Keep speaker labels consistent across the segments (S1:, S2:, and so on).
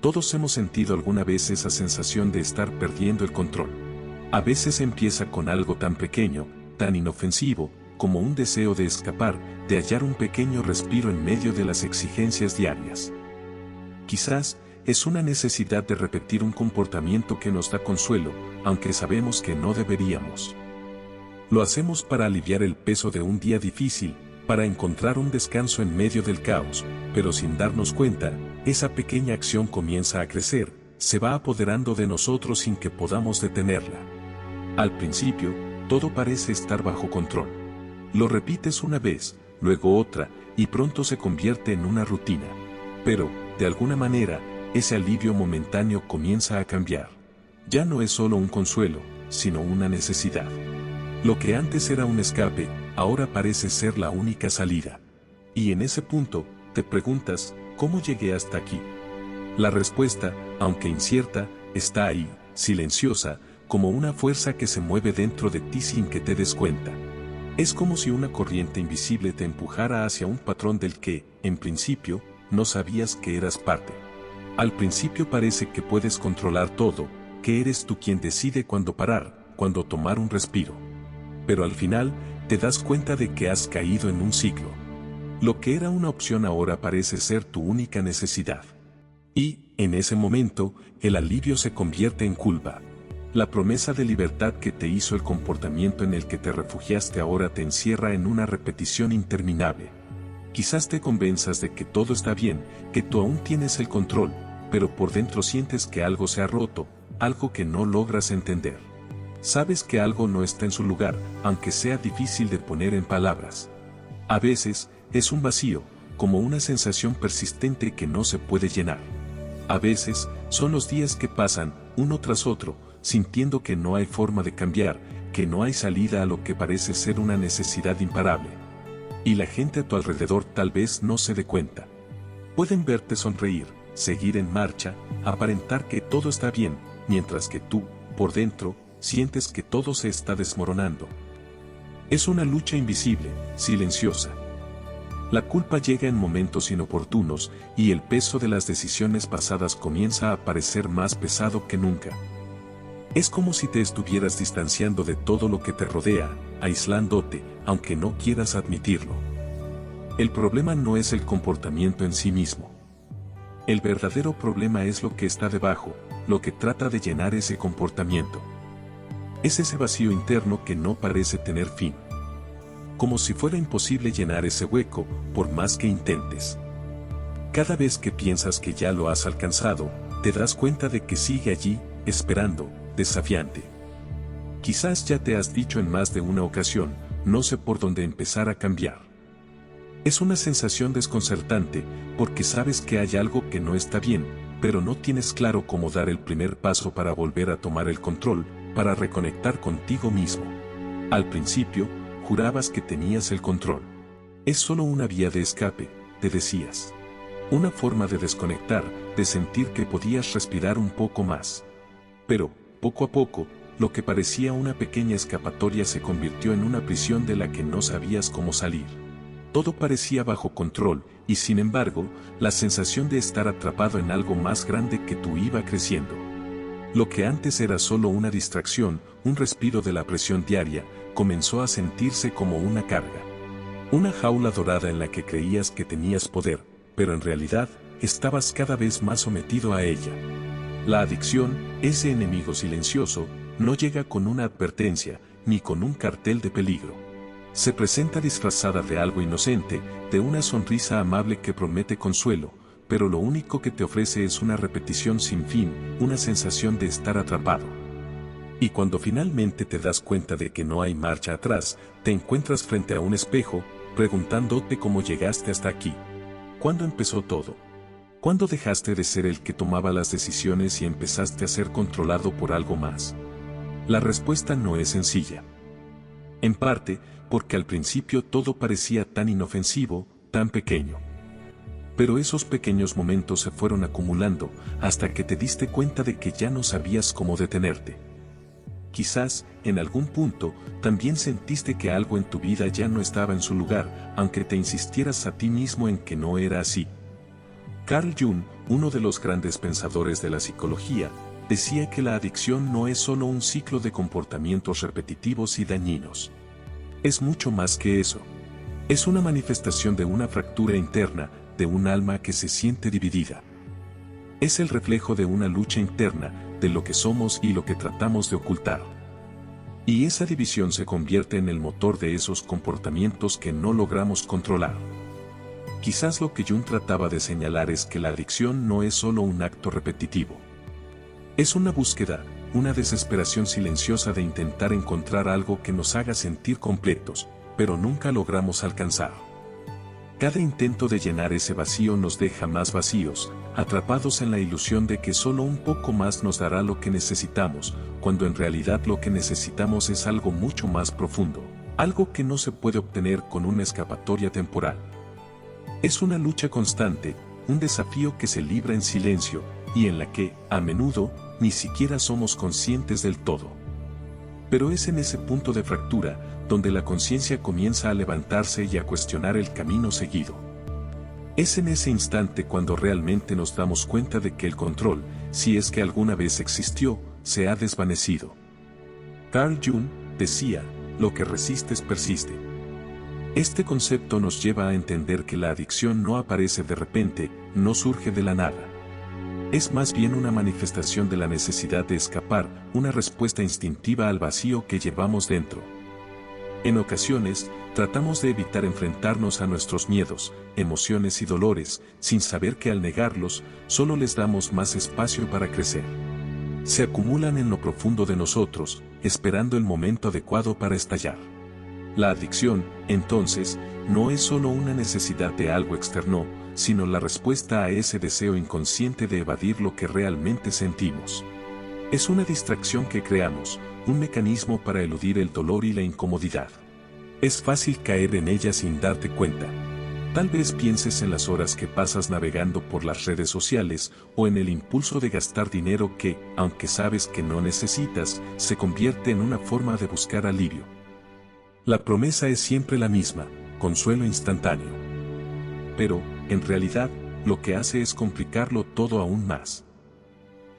S1: Todos hemos sentido alguna vez esa sensación de estar perdiendo el control. A veces empieza con algo tan pequeño, tan inofensivo, como un deseo de escapar, de hallar un pequeño respiro en medio de las exigencias diarias. Quizás es una necesidad de repetir un comportamiento que nos da consuelo, aunque sabemos que no deberíamos. Lo hacemos para aliviar el peso de un día difícil, para encontrar un descanso en medio del caos, pero sin darnos cuenta, esa pequeña acción comienza a crecer, se va apoderando de nosotros sin que podamos detenerla. Al principio, todo parece estar bajo control. Lo repites una vez, luego otra, y pronto se convierte en una rutina. Pero, de alguna manera, ese alivio momentáneo comienza a cambiar. Ya no es solo un consuelo, sino una necesidad. Lo que antes era un escape, ahora parece ser la única salida. Y en ese punto, te preguntas, ¿cómo llegué hasta aquí? La respuesta, aunque incierta, está ahí, silenciosa, como una fuerza que se mueve dentro de ti sin que te des cuenta. Es como si una corriente invisible te empujara hacia un patrón del que, en principio, no sabías que eras parte. Al principio parece que puedes controlar todo, que eres tú quien decide cuándo parar, cuándo tomar un respiro. Pero al final, te das cuenta de que has caído en un ciclo. Lo que era una opción ahora parece ser tu única necesidad. Y, en ese momento, el alivio se convierte en culpa. La promesa de libertad que te hizo el comportamiento en el que te refugiaste ahora te encierra en una repetición interminable. Quizás te convenzas de que todo está bien, que tú aún tienes el control, pero por dentro sientes que algo se ha roto, algo que no logras entender. Sabes que algo no está en su lugar, aunque sea difícil de poner en palabras. A veces, es un vacío, como una sensación persistente que no se puede llenar. A veces, son los días que pasan, uno tras otro, sintiendo que no hay forma de cambiar, que no hay salida a lo que parece ser una necesidad imparable. Y la gente a tu alrededor tal vez no se dé cuenta. Pueden verte sonreír, seguir en marcha, aparentar que todo está bien, mientras que tú, por dentro, sientes que todo se está desmoronando. Es una lucha invisible, silenciosa. La culpa llega en momentos inoportunos, y el peso de las decisiones pasadas comienza a parecer más pesado que nunca. Es como si te estuvieras distanciando de todo lo que te rodea, aislándote, aunque no quieras admitirlo. El problema no es el comportamiento en sí mismo. El verdadero problema es lo que está debajo, lo que trata de llenar ese comportamiento. Es ese vacío interno que no parece tener fin. Como si fuera imposible llenar ese hueco, por más que intentes. Cada vez que piensas que ya lo has alcanzado, te das cuenta de que sigue allí, esperando, desafiante. Quizás ya te has dicho en más de una ocasión, no sé por dónde empezar a cambiar. Es una sensación desconcertante, porque sabes que hay algo que no está bien, pero no tienes claro cómo dar el primer paso para volver a tomar el control, para reconectar contigo mismo. Al principio, jurabas que tenías el control. Es solo una vía de escape, te decías. Una forma de desconectar, de sentir que podías respirar un poco más. Pero, poco a poco, lo que parecía una pequeña escapatoria se convirtió en una prisión de la que no sabías cómo salir. Todo parecía bajo control, y sin embargo, la sensación de estar atrapado en algo más grande que tú iba creciendo. Lo que antes era solo una distracción, un respiro de la presión diaria, comenzó a sentirse como una carga. Una jaula dorada en la que creías que tenías poder, pero en realidad, estabas cada vez más sometido a ella. La adicción, ese enemigo silencioso, no llega con una advertencia, ni con un cartel de peligro. Se presenta disfrazada de algo inocente, de una sonrisa amable que promete consuelo, pero lo único que te ofrece es una repetición sin fin, una sensación de estar atrapado. Y cuando finalmente te das cuenta de que no hay marcha atrás, te encuentras frente a un espejo, preguntándote cómo llegaste hasta aquí. ¿Cuándo empezó todo? ¿Cuándo dejaste de ser el que tomaba las decisiones y empezaste a ser controlado por algo más? La respuesta no es sencilla. En parte, porque al principio todo parecía tan inofensivo, tan pequeño. Pero esos pequeños momentos se fueron acumulando, hasta que te diste cuenta de que ya no sabías cómo detenerte. Quizás, en algún punto, también sentiste que algo en tu vida ya no estaba en su lugar, aunque te insistieras a ti mismo en que no era así. Carl Jung, uno de los grandes pensadores de la psicología, decía que la adicción no es solo un ciclo de comportamientos repetitivos y dañinos. Es mucho más que eso. Es una manifestación de una fractura interna, de un alma que se siente dividida. Es el reflejo de una lucha interna, de lo que somos y lo que tratamos de ocultar. Y esa división se convierte en el motor de esos comportamientos que no logramos controlar. Quizás lo que Jung trataba de señalar es que la adicción no es solo un acto repetitivo. Es una búsqueda, una desesperación silenciosa de intentar encontrar algo que nos haga sentir completos, pero nunca logramos alcanzar. Cada intento de llenar ese vacío nos deja más vacíos, atrapados en la ilusión de que solo un poco más nos dará lo que necesitamos, cuando en realidad lo que necesitamos es algo mucho más profundo, algo que no se puede obtener con una escapatoria temporal. Es una lucha constante, un desafío que se libra en silencio, y en la que, a menudo, ni siquiera somos conscientes del todo. Pero es en ese punto de fractura, donde la conciencia comienza a levantarse y a cuestionar el camino seguido. Es en ese instante cuando realmente nos damos cuenta de que el control, si es que alguna vez existió, se ha desvanecido. Carl Jung decía, lo que resistes persiste. Este concepto nos lleva a entender que la adicción no aparece de repente, no surge de la nada. Es más bien una manifestación de la necesidad de escapar, una respuesta instintiva al vacío que llevamos dentro. En ocasiones, tratamos de evitar enfrentarnos a nuestros miedos, emociones y dolores, sin saber que al negarlos, solo les damos más espacio para crecer. Se acumulan en lo profundo de nosotros, esperando el momento adecuado para estallar. La adicción, entonces, no es solo una necesidad de algo externo, sino la respuesta a ese deseo inconsciente de evadir lo que realmente sentimos. Es una distracción que creamos, un mecanismo para eludir el dolor y la incomodidad. Es fácil caer en ella sin darte cuenta. Tal vez pienses en las horas que pasas navegando por las redes sociales o en el impulso de gastar dinero que, aunque sabes que no necesitas, se convierte en una forma de buscar alivio. La promesa es siempre la misma, consuelo instantáneo. Pero, en realidad, lo que hace es complicarlo todo aún más.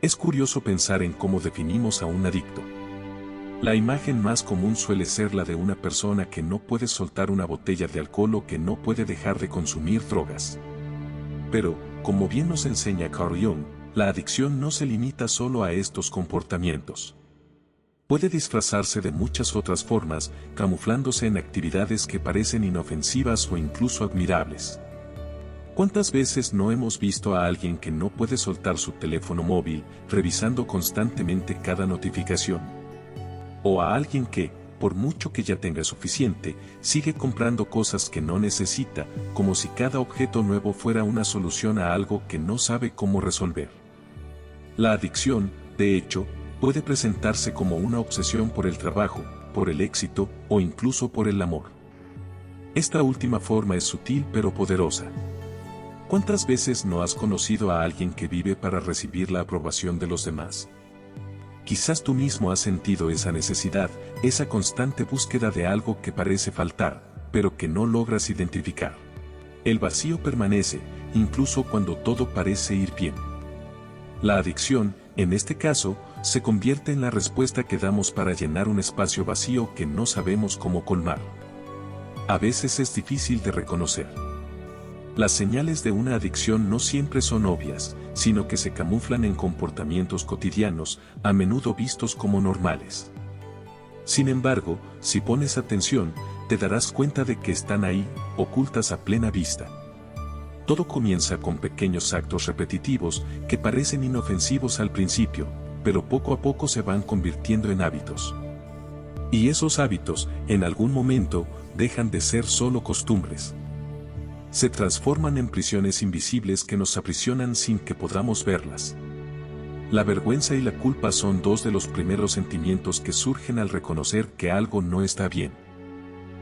S1: Es curioso pensar en cómo definimos a un adicto. La imagen más común suele ser la de una persona que no puede soltar una botella de alcohol o que no puede dejar de consumir drogas. Pero, como bien nos enseña Carl Jung, la adicción no se limita solo a estos comportamientos. Puede disfrazarse de muchas otras formas, camuflándose en actividades que parecen inofensivas o incluso admirables. ¿Cuántas veces no hemos visto a alguien que no puede soltar su teléfono móvil, revisando constantemente cada notificación? O a alguien que, por mucho que ya tenga suficiente, sigue comprando cosas que no necesita, como si cada objeto nuevo fuera una solución a algo que no sabe cómo resolver. La adicción, de hecho, puede presentarse como una obsesión por el trabajo, por el éxito o incluso por el amor. Esta última forma es sutil pero poderosa. ¿Cuántas veces no has conocido a alguien que vive para recibir la aprobación de los demás? Quizás tú mismo has sentido esa necesidad, esa constante búsqueda de algo que parece faltar, pero que no logras identificar. El vacío permanece, incluso cuando todo parece ir bien. La adicción, en este caso, se convierte en la respuesta que damos para llenar un espacio vacío que no sabemos cómo colmar. A veces es difícil de reconocer. Las señales de una adicción no siempre son obvias, sino que se camuflan en comportamientos cotidianos, a menudo vistos como normales. Sin embargo, si pones atención, te darás cuenta de que están ahí, ocultas a plena vista. Todo comienza con pequeños actos repetitivos que parecen inofensivos al principio, pero poco a poco se van convirtiendo en hábitos. Y esos hábitos, en algún momento, dejan de ser solo costumbres. Se transforman en prisiones invisibles que nos aprisionan sin que podamos verlas. La vergüenza y la culpa son dos de los primeros sentimientos que surgen al reconocer que algo no está bien.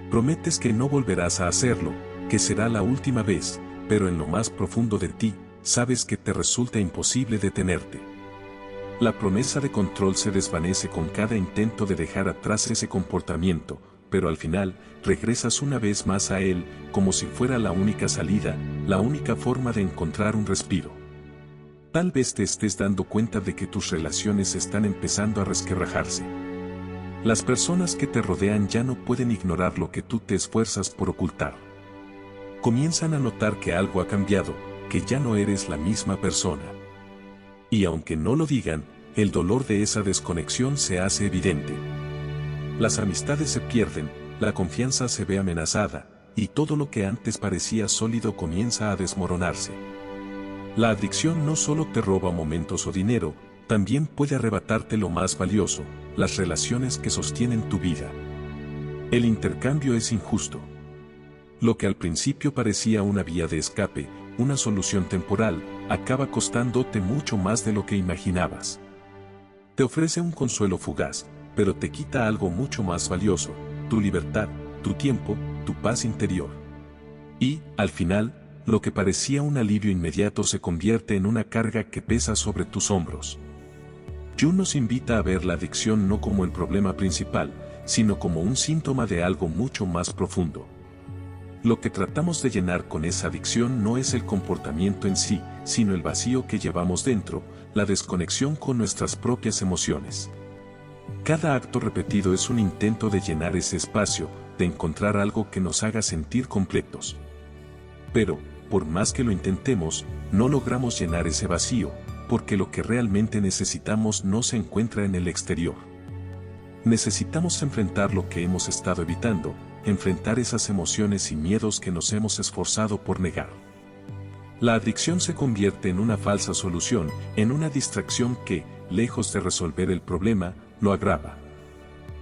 S1: Prometes que no volverás a hacerlo, que será la última vez, pero en lo más profundo de ti, sabes que te resulta imposible detenerte. La promesa de control se desvanece con cada intento de dejar atrás ese comportamiento, pero al final, regresas una vez más a él, como si fuera la única salida, la única forma de encontrar un respiro. Tal vez te estés dando cuenta de que tus relaciones están empezando a resquebrajarse. Las personas que te rodean ya no pueden ignorar lo que tú te esfuerzas por ocultar. Comienzan a notar que algo ha cambiado, que ya no eres la misma persona. Y aunque no lo digan, el dolor de esa desconexión se hace evidente. Las amistades se pierden, la confianza se ve amenazada, y todo lo que antes parecía sólido comienza a desmoronarse. La adicción no solo te roba momentos o dinero, también puede arrebatarte lo más valioso, las relaciones que sostienen tu vida. El intercambio es injusto. Lo que al principio parecía una vía de escape, una solución temporal, acaba costándote mucho más de lo que imaginabas. Te ofrece un consuelo fugaz, pero te quita algo mucho más valioso, tu libertad, tu tiempo, tu paz interior. Y, al final, lo que parecía un alivio inmediato se convierte en una carga que pesa sobre tus hombros. Jung nos invita a ver la adicción no como el problema principal, sino como un síntoma de algo mucho más profundo. Lo que tratamos de llenar con esa adicción no es el comportamiento en sí, sino el vacío que llevamos dentro, la desconexión con nuestras propias emociones. Cada acto repetido es un intento de llenar ese espacio, de encontrar algo que nos haga sentir completos. Pero, por más que lo intentemos, no logramos llenar ese vacío, porque lo que realmente necesitamos no se encuentra en el exterior. Necesitamos enfrentar lo que hemos estado evitando, enfrentar esas emociones y miedos que nos hemos esforzado por negar. La adicción se convierte en una falsa solución, en una distracción que, lejos de resolver el problema, lo agrava.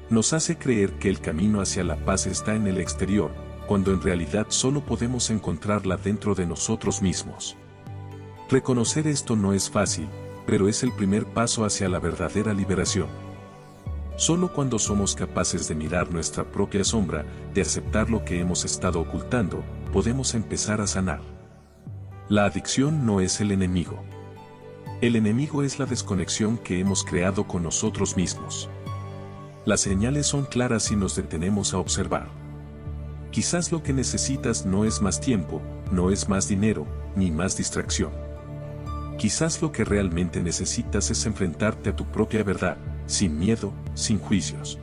S1: Nos hace creer que el camino hacia la paz está en el exterior, cuando en realidad solo podemos encontrarla dentro de nosotros mismos. Reconocer esto no es fácil, pero es el primer paso hacia la verdadera liberación. Solo cuando somos capaces de mirar nuestra propia sombra, de aceptar lo que hemos estado ocultando, podemos empezar a sanar. La adicción no es el enemigo. El enemigo es la desconexión que hemos creado con nosotros mismos. Las señales son claras si nos detenemos a observar. Quizás lo que necesitas no es más tiempo, no es más dinero, ni más distracción. Quizás lo que realmente necesitas es enfrentarte a tu propia verdad, sin miedo, sin juicios.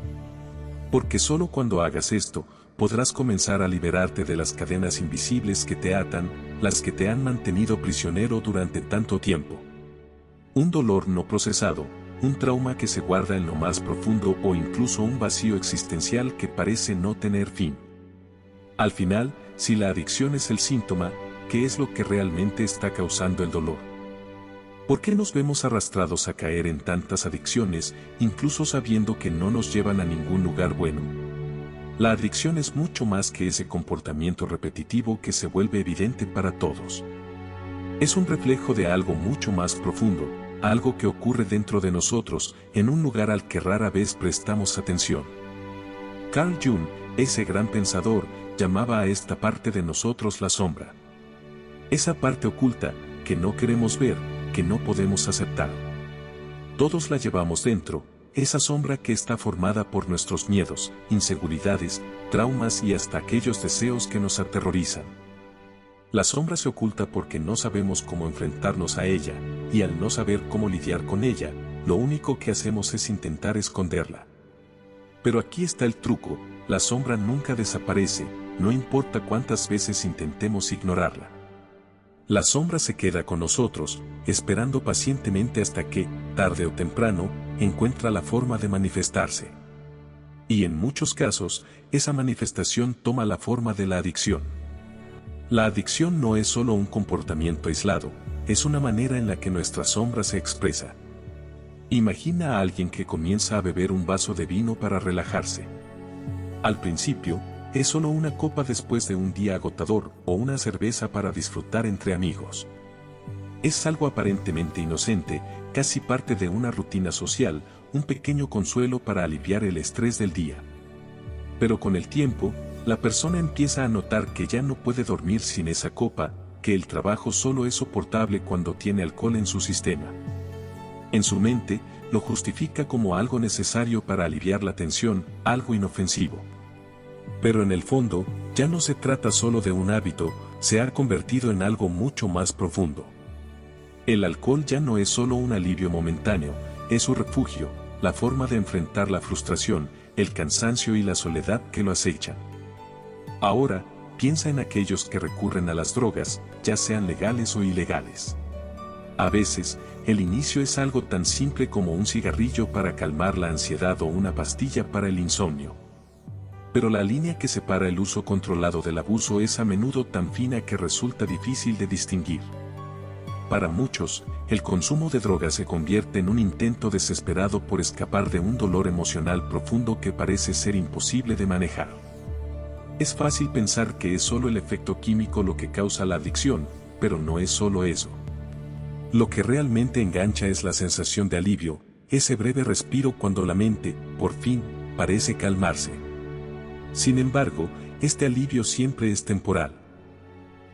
S1: Porque solo cuando hagas esto, podrás comenzar a liberarte de las cadenas invisibles que te atan, las que te han mantenido prisionero durante tanto tiempo. Un dolor no procesado, un trauma que se guarda en lo más profundo o incluso un vacío existencial que parece no tener fin. Al final, si la adicción es el síntoma, ¿qué es lo que realmente está causando el dolor? ¿Por qué nos vemos arrastrados a caer en tantas adicciones, incluso sabiendo que no nos llevan a ningún lugar bueno? La adicción es mucho más que ese comportamiento repetitivo que se vuelve evidente para todos. Es un reflejo de algo mucho más profundo, algo que ocurre dentro de nosotros, en un lugar al que rara vez prestamos atención. Carl Jung, ese gran pensador, llamaba a esta parte de nosotros la sombra. Esa parte oculta, que no queremos ver, que no podemos aceptar. Todos la llevamos dentro, esa sombra que está formada por nuestros miedos, inseguridades, traumas y hasta aquellos deseos que nos aterrorizan. La sombra se oculta porque no sabemos cómo enfrentarnos a ella, y al no saber cómo lidiar con ella, lo único que hacemos es intentar esconderla. Pero aquí está el truco, la sombra nunca desaparece, no importa cuántas veces intentemos ignorarla. La sombra se queda con nosotros, esperando pacientemente hasta que, tarde o temprano, encuentra la forma de manifestarse. Y en muchos casos, esa manifestación toma la forma de la adicción. La adicción no es solo un comportamiento aislado, es una manera en la que nuestra sombra se expresa. Imagina a alguien que comienza a beber un vaso de vino para relajarse. Al principio, es solo una copa después de un día agotador o una cerveza para disfrutar entre amigos. Es algo aparentemente inocente, casi parte de una rutina social, un pequeño consuelo para aliviar el estrés del día. Pero con el tiempo, la persona empieza a notar que ya no puede dormir sin esa copa, que el trabajo solo es soportable cuando tiene alcohol en su sistema. En su mente, lo justifica como algo necesario para aliviar la tensión, algo inofensivo. Pero en el fondo, ya no se trata solo de un hábito, se ha convertido en algo mucho más profundo. El alcohol ya no es solo un alivio momentáneo, es su refugio, la forma de enfrentar la frustración, el cansancio y la soledad que lo acechan. Ahora, piensa en aquellos que recurren a las drogas, ya sean legales o ilegales. A veces, el inicio es algo tan simple como un cigarrillo para calmar la ansiedad o una pastilla para el insomnio. Pero la línea que separa el uso controlado del abuso es a menudo tan fina que resulta difícil de distinguir. Para muchos, el consumo de drogas se convierte en un intento desesperado por escapar de un dolor emocional profundo que parece ser imposible de manejar. Es fácil pensar que es solo el efecto químico lo que causa la adicción, pero no es solo eso. Lo que realmente engancha es la sensación de alivio, ese breve respiro cuando la mente, por fin, parece calmarse. Sin embargo, este alivio siempre es temporal.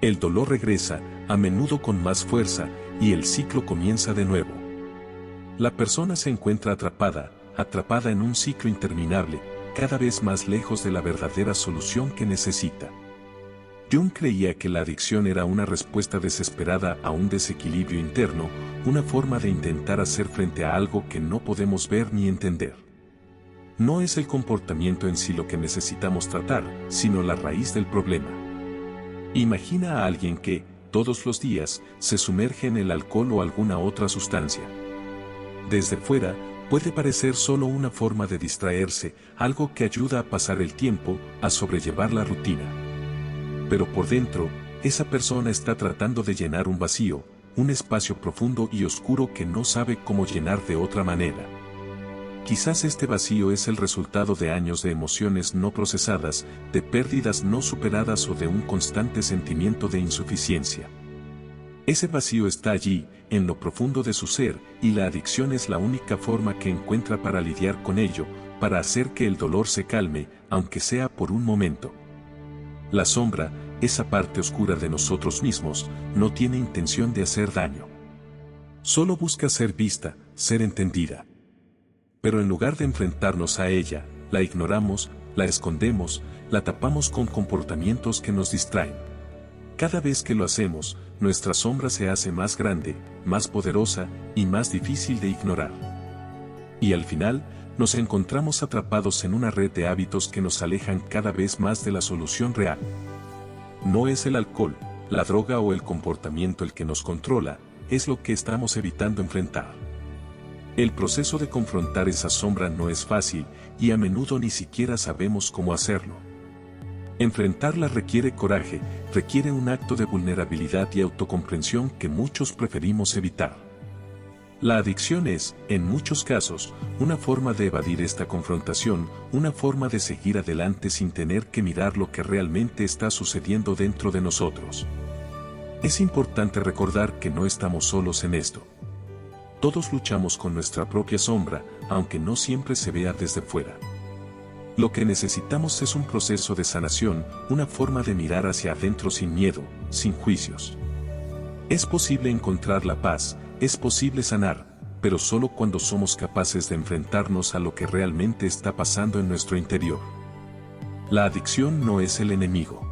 S1: El dolor regresa, a menudo con más fuerza, y el ciclo comienza de nuevo. La persona se encuentra atrapada en un ciclo interminable, cada vez más lejos de la verdadera solución que necesita. Jung creía que la adicción era una respuesta desesperada a un desequilibrio interno, una forma de intentar hacer frente a algo que no podemos ver ni entender. No es el comportamiento en sí lo que necesitamos tratar, sino la raíz del problema. Imagina a alguien que, todos los días, se sumerge en el alcohol o alguna otra sustancia. Desde fuera, puede parecer solo una forma de distraerse, algo que ayuda a pasar el tiempo, a sobrellevar la rutina. Pero por dentro, esa persona está tratando de llenar un vacío, un espacio profundo y oscuro que no sabe cómo llenar de otra manera. Quizás este vacío es el resultado de años de emociones no procesadas, de pérdidas no superadas o de un constante sentimiento de insuficiencia. Ese vacío está allí, en lo profundo de su ser, y la adicción es la única forma que encuentra para lidiar con ello, para hacer que el dolor se calme, aunque sea por un momento. La sombra, esa parte oscura de nosotros mismos, no tiene intención de hacer daño. Solo busca ser vista, ser entendida. Pero en lugar de enfrentarnos a ella, la ignoramos, la escondemos, la tapamos con comportamientos que nos distraen. Cada vez que lo hacemos, nuestra sombra se hace más grande, más poderosa y más difícil de ignorar. Y al final, nos encontramos atrapados en una red de hábitos que nos alejan cada vez más de la solución real. No es el alcohol, la droga o el comportamiento el que nos controla, es lo que estamos evitando enfrentar. El proceso de confrontar esa sombra no es fácil, y a menudo ni siquiera sabemos cómo hacerlo. Enfrentarla requiere coraje, requiere un acto de vulnerabilidad y autocomprensión que muchos preferimos evitar. La adicción es, en muchos casos, una forma de evadir esta confrontación, una forma de seguir adelante sin tener que mirar lo que realmente está sucediendo dentro de nosotros. Es importante recordar que no estamos solos en esto. Todos luchamos con nuestra propia sombra, aunque no siempre se vea desde fuera. Lo que necesitamos es un proceso de sanación, una forma de mirar hacia adentro sin miedo, sin juicios. Es posible encontrar la paz, es posible sanar, pero solo cuando somos capaces de enfrentarnos a lo que realmente está pasando en nuestro interior. La adicción no es el enemigo.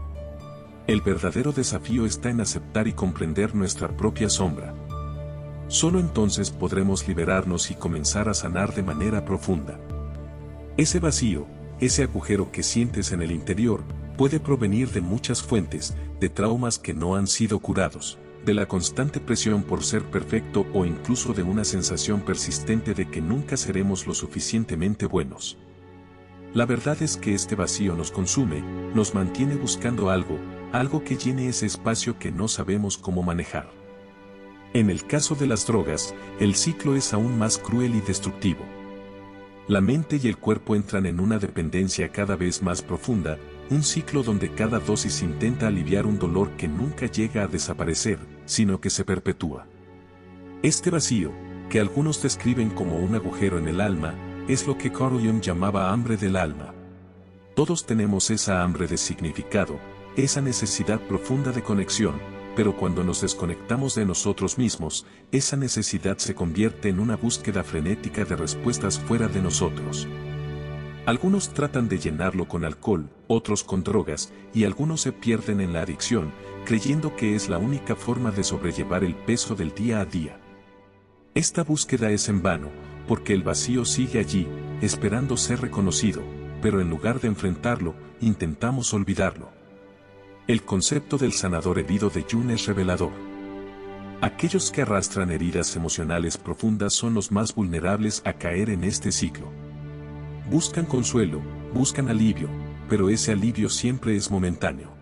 S1: El verdadero desafío está en aceptar y comprender nuestra propia sombra. Solo entonces podremos liberarnos y comenzar a sanar de manera profunda. Ese vacío, ese agujero que sientes en el interior, puede provenir de muchas fuentes, de traumas que no han sido curados, de la constante presión por ser perfecto o incluso de una sensación persistente de que nunca seremos lo suficientemente buenos. La verdad es que este vacío nos consume, nos mantiene buscando algo que llene ese espacio que no sabemos cómo manejar. En el caso de las drogas, el ciclo es aún más cruel y destructivo. La mente y el cuerpo entran en una dependencia cada vez más profunda, un ciclo donde cada dosis intenta aliviar un dolor que nunca llega a desaparecer, sino que se perpetúa. Este vacío, que algunos describen como un agujero en el alma, es lo que Carl Jung llamaba hambre del alma. Todos tenemos esa hambre de significado, esa necesidad profunda de conexión, pero cuando nos desconectamos de nosotros mismos, esa necesidad se convierte en una búsqueda frenética de respuestas fuera de nosotros. Algunos tratan de llenarlo con alcohol, otros con drogas, y algunos se pierden en la adicción, creyendo que es la única forma de sobrellevar el peso del día a día. Esta búsqueda es en vano, porque el vacío sigue allí, esperando ser reconocido, pero en lugar de enfrentarlo, intentamos olvidarlo. El concepto del sanador herido de Jung es revelador. Aquellos que arrastran heridas emocionales profundas son los más vulnerables a caer en este ciclo. Buscan consuelo, buscan alivio, pero ese alivio siempre es momentáneo.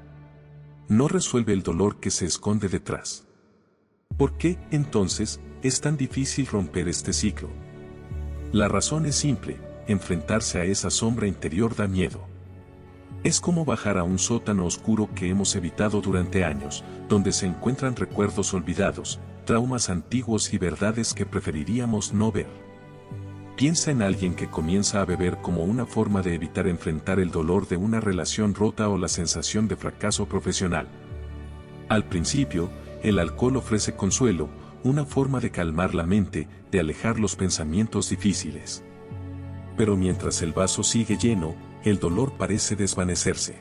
S1: No resuelve el dolor que se esconde detrás. ¿Por qué, entonces, es tan difícil romper este ciclo? La razón es simple: enfrentarse a esa sombra interior da miedo. Es como bajar a un sótano oscuro que hemos evitado durante años, donde se encuentran recuerdos olvidados, traumas antiguos y verdades que preferiríamos no ver. Piensa en alguien que comienza a beber como una forma de evitar enfrentar el dolor de una relación rota o la sensación de fracaso profesional. Al principio, el alcohol ofrece consuelo, una forma de calmar la mente, de alejar los pensamientos difíciles. Pero mientras el vaso sigue lleno, el dolor parece desvanecerse.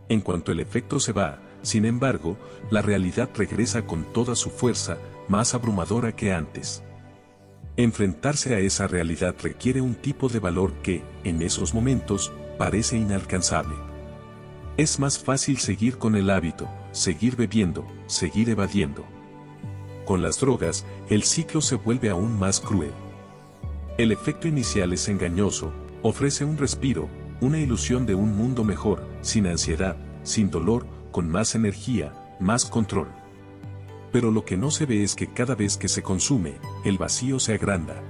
S1: En cuanto el efecto se va, sin embargo, la realidad regresa con toda su fuerza, más abrumadora que antes. Enfrentarse a esa realidad requiere un tipo de valor que, en esos momentos, parece inalcanzable. Es más fácil seguir con el hábito, seguir bebiendo, seguir evadiendo. Con las drogas, el ciclo se vuelve aún más cruel. El efecto inicial es engañoso, ofrece un respiro, una ilusión de un mundo mejor, sin ansiedad, sin dolor, con más energía, más control. Pero lo que no se ve es que cada vez que se consume, el vacío se agranda.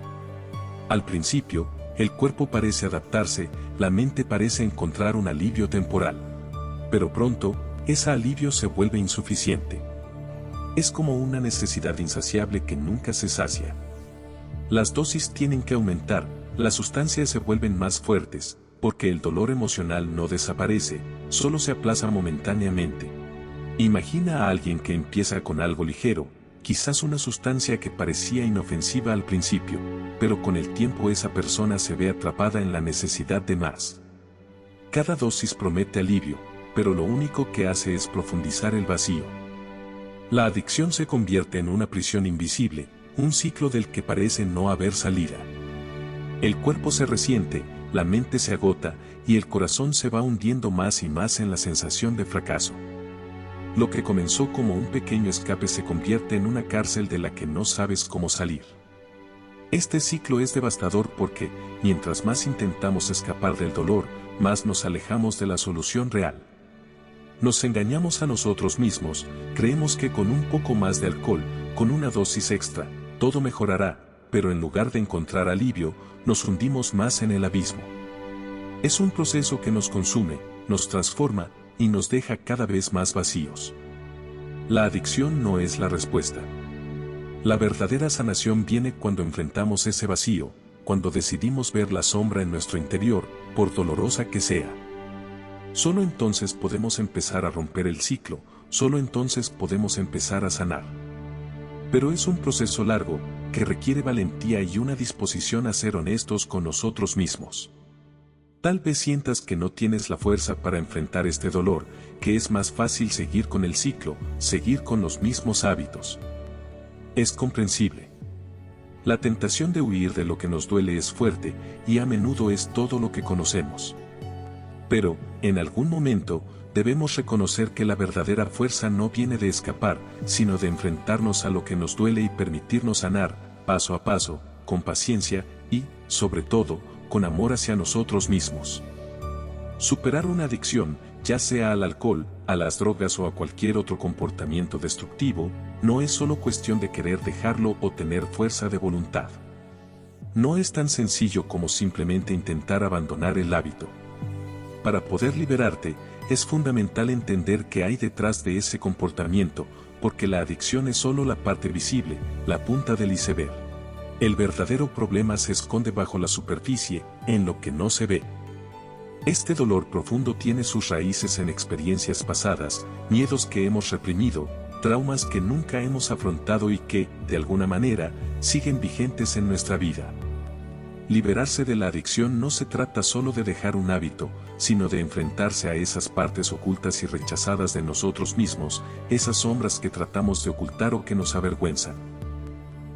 S1: Al principio, el cuerpo parece adaptarse, la mente parece encontrar un alivio temporal. Pero pronto, ese alivio se vuelve insuficiente. Es como una necesidad insaciable que nunca se sacia. Las dosis tienen que aumentar, las sustancias se vuelven más fuertes, porque el dolor emocional no desaparece, solo se aplaza momentáneamente. Imagina a alguien que empieza con algo ligero, quizás una sustancia que parecía inofensiva al principio, pero con el tiempo esa persona se ve atrapada en la necesidad de más. Cada dosis promete alivio, pero lo único que hace es profundizar el vacío. La adicción se convierte en una prisión invisible, un ciclo del que parece no haber salida. El cuerpo se resiente, la mente se agota, y el corazón se va hundiendo más y más en la sensación de fracaso. Lo que comenzó como un pequeño escape se convierte en una cárcel de la que no sabes cómo salir. Este ciclo es devastador porque, mientras más intentamos escapar del dolor, más nos alejamos de la solución real. Nos engañamos a nosotros mismos, creemos que con un poco más de alcohol, con una dosis extra, todo mejorará, pero en lugar de encontrar alivio, nos hundimos más en el abismo. Es un proceso que nos consume, nos transforma, y nos deja cada vez más vacíos. La adicción no es la respuesta. La verdadera sanación viene cuando enfrentamos ese vacío, cuando decidimos ver la sombra en nuestro interior, por dolorosa que sea. Solo entonces podemos empezar a romper el ciclo, solo entonces podemos empezar a sanar. Pero es un proceso largo, que requiere valentía y una disposición a ser honestos con nosotros mismos. Tal vez sientas que no tienes la fuerza para enfrentar este dolor, que es más fácil seguir con el ciclo, seguir con los mismos hábitos. Es comprensible. La tentación de huir de lo que nos duele es fuerte, y a menudo es todo lo que conocemos. Pero, en algún momento, debemos reconocer que la verdadera fuerza no viene de escapar, sino de enfrentarnos a lo que nos duele y permitirnos sanar, paso a paso, con paciencia y, sobre todo, con amor hacia nosotros mismos. Superar una adicción, ya sea al alcohol, a las drogas o a cualquier otro comportamiento destructivo, no es solo cuestión de querer dejarlo o tener fuerza de voluntad. No es tan sencillo como simplemente intentar abandonar el hábito. Para poder liberarte, es fundamental entender qué hay detrás de ese comportamiento, porque la adicción es solo la parte visible, la punta del iceberg. El verdadero problema se esconde bajo la superficie, en lo que no se ve. Este dolor profundo tiene sus raíces en experiencias pasadas, miedos que hemos reprimido, traumas que nunca hemos afrontado y que, de alguna manera, siguen vigentes en nuestra vida. Liberarse de la adicción no se trata solo de dejar un hábito, sino de enfrentarse a esas partes ocultas y rechazadas de nosotros mismos, esas sombras que tratamos de ocultar o que nos avergüenzan.